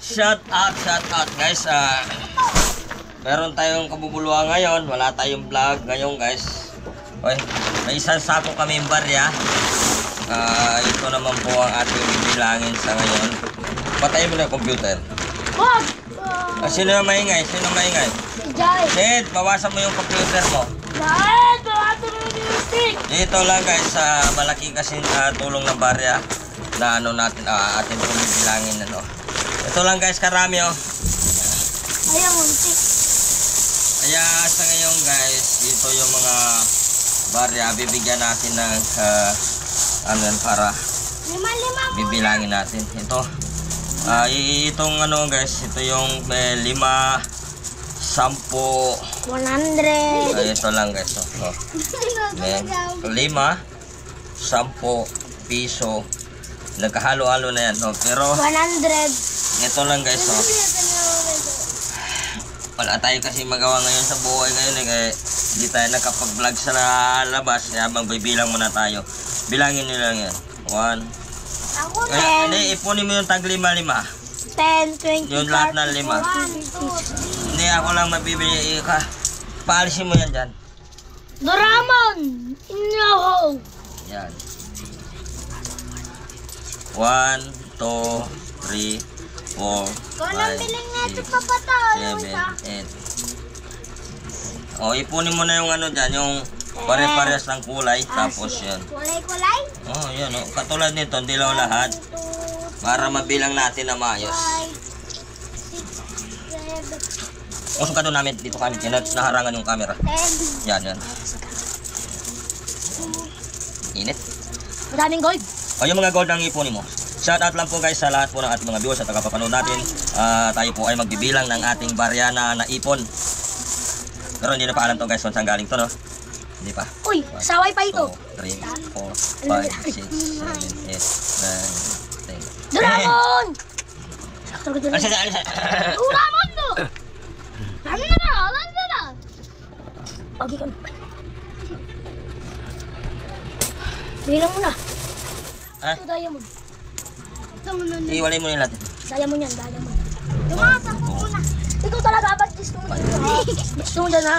Shout out guys. Meron tayong kabubuluhan ngayon. Wala tayong vlog ngayon guys. Okay. May isang sako kami barya. Ito naman po ang ating bibilangin sa ngayon. Patayin mo na yung computer. Sino yung maingay? Sino yung maingay? Sid, bawasan mo yung computer mo. Dito lang guys, malaki kasi tulong ng barya na ano natin, atin pong bibilangin. Ito lang guys, karami oh. Ayaw, muntik. Kaya sa ngayon guys, dito yung mga barya, bibigyan natin ng ano yan para bibilangin natin. Ito, itong ano guys, ito yung 5, 10, 100. ito lang guys. 5, 10 piso. Nagkahalo-halo na yan. Pero 100. ito lang guys. Wala tayo kasi magawa ngayon sa buhay ngayon kaya hindi tayo nakapag-vlog sa labas. Kaya magbibilang muna tayo. Bilangin nyo lang yan. 1. Ako Hindi, ipunin mo yung tag 5, 5. 10, 20, Yung lahat ng 5. 1, 2, 3. Hindi, ako lang mabibili. Paalisin mo yan dyan. Doraemon! No! Yan. 1, 2, 3, 4, 5, 6, 7, 8. O, ipunin mo na yung ano dyan, yung pare-parehas ng kulay. Tapos yan. Kulay-kulay? Oh, yan o. Katulad nito, dilaw lahat. Para mabilang natin na maayos. 5, 6, 7, Usok ka doon namin, dito kami. Naharangan yung camera. 10. Yan. Init. Maraming gold. O, yung mga gold ang ipunin mo. Shoutout lang po guys sa lahat po ng ating mga viewers at tagapapanood natin. Tayo po ay magbibilang ng ating barya na naipon. Pero hindi na pa alam to guys kung saan galing to, no? Hindi pa. Uy, saway pa ito. 2, 3, 4, 5, 6, 7, 8, 9, 10. Doraemon! Alisa. Doraemon to! Ano na? Okay ka na. Bilang mo na. Ha? Ito diamond. Iwalay mo na yung lahat. Diamond yan, diamond. Lumasan ko muna. Ikaw talaga, ba't gusto mo dito? Gusto mo dyan ha?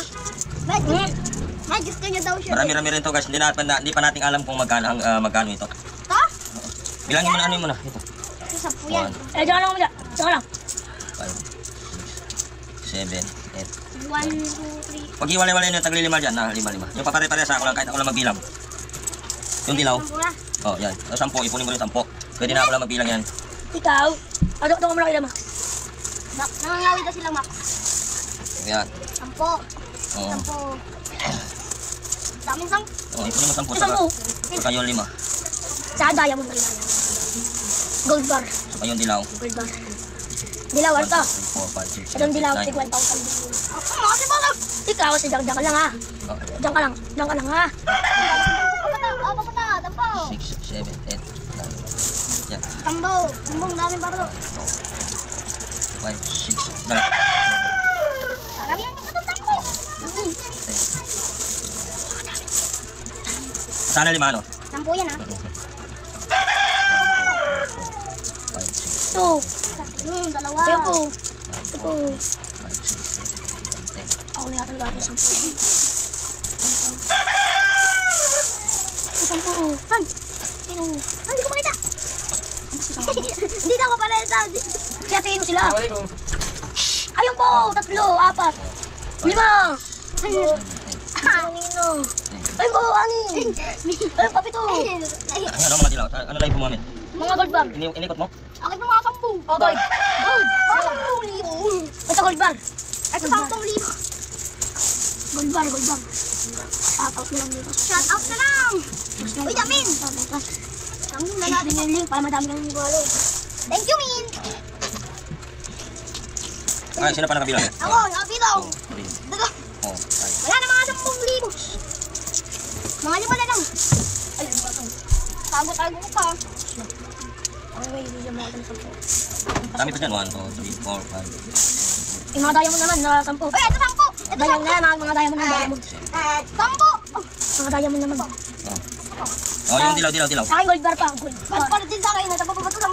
Ba't gusto niya daw siya? Marami rin to guys. Hindi pa natin alam kung magkano ito. Ito? Bilangin mo na ano mo na. Ito. Ito sa po yan. Diyan lang mo dyan. Diyan lang. 5, 6, 7, 8. 1, 2, 3. Pag iwalay-walay na tagli 5 dyan. 5. Yung papare-pare sa ako lang kahit ako lang magbilang. Yung dilaw. Oh, yan. 10. Ipunin mo yung 10. Pwede na ako lang magbilang yan. Ikaw? Ito ko muna kayo, Max. Nangangawi daw sila, Max. Yan. 10. Oo. 10. Daming 10. Oh, ipunin mo 10. 10. Saka yung 5. Sa diamond ba yan? Gold bar. Saka yung dilaw. Gold bar. Dilaw, 1, ito. 2, 3, 4, 5, 6, 7, Itong dilaw, 8, 9. tig 1,000. Ikaw, si Diyan ka lang ha. Diyan ka lang. Diyan ka lang ha. 6, 7, 8, 9. Yan. Tambong namin baro. 5, 6, dala. Marami ang tambo. Sana 5 ano? Tambo yan ha. 5, 6, 2. Dalawa. Ito. 5, 6, 7, 8, 9. Ako na yata lahat ng 10. 10. Han! Hindi ko makita! Hindi na ako pala ito. Kaya tingin sila. Ayun po! 3, 4, 5. Ayun po! Angin! Ayun pa 7. Ano mga dilaw? Ano lang yung pumamit? Mga gold bar. Inikot mo? Akin ng mga 10. Oh, gold. Gold! 10,000. Ito gold bar. Ito 10,000. Gold bar. Shout out na lang dito. Shout out na lang! Uy, Jamin! Ang na natin yung link para madami kang nagwalo. Thank you, Min! Ay, sino pa nakabilang? Ako, nakabilang! 3, Daga! 4, 5. Wala na mga 10,000. Mga 5 na lang. Ay, tago-tago ko pa. Anyway, hindi mo ako ng 10. Dami pa dyan. 1, 2, 3, 4, 5. Yung mga diamond naman, na 10. Ay, ito 10! Ito diamond na, mga diamond na diamond. 10! Mga diamond naman. Oh, yung dilaw. Sa akin gold bar pa. Gold. Mas pala din sa akin, natapapabato 10.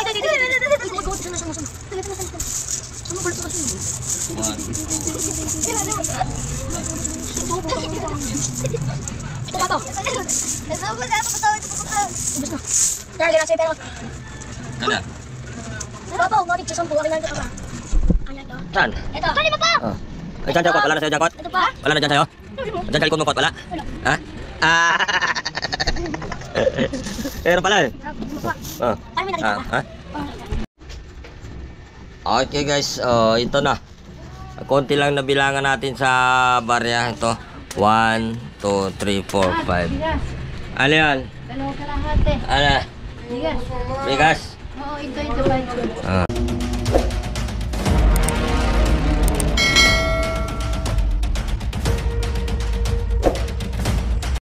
Ito pa to. Ubus na. Kaya ganun sa'yo pero. Ano? Babaw, matik sa 10. Akin lang ito pa. Ayan ito. Saan? Ito. Kali mo pa. Oh. Ay, dyan, Jakot. Wala na sa'yo, Jakot? Ito pa. Wala na dyan sa'yo? Dyan sa likod mo, Kot. Wala? Ha? Ah! Meron pala eh. Ito pa. Oh. Ay, may nakita ka. Ha? Okay guys, ito na. Konti lang na bilangan natin sa barya. Ito. 1, 2, 3, 4, 5. Ano yan? Dalawa kalahati. Ano? Bigas. Bigas? Oo, ito. Ah.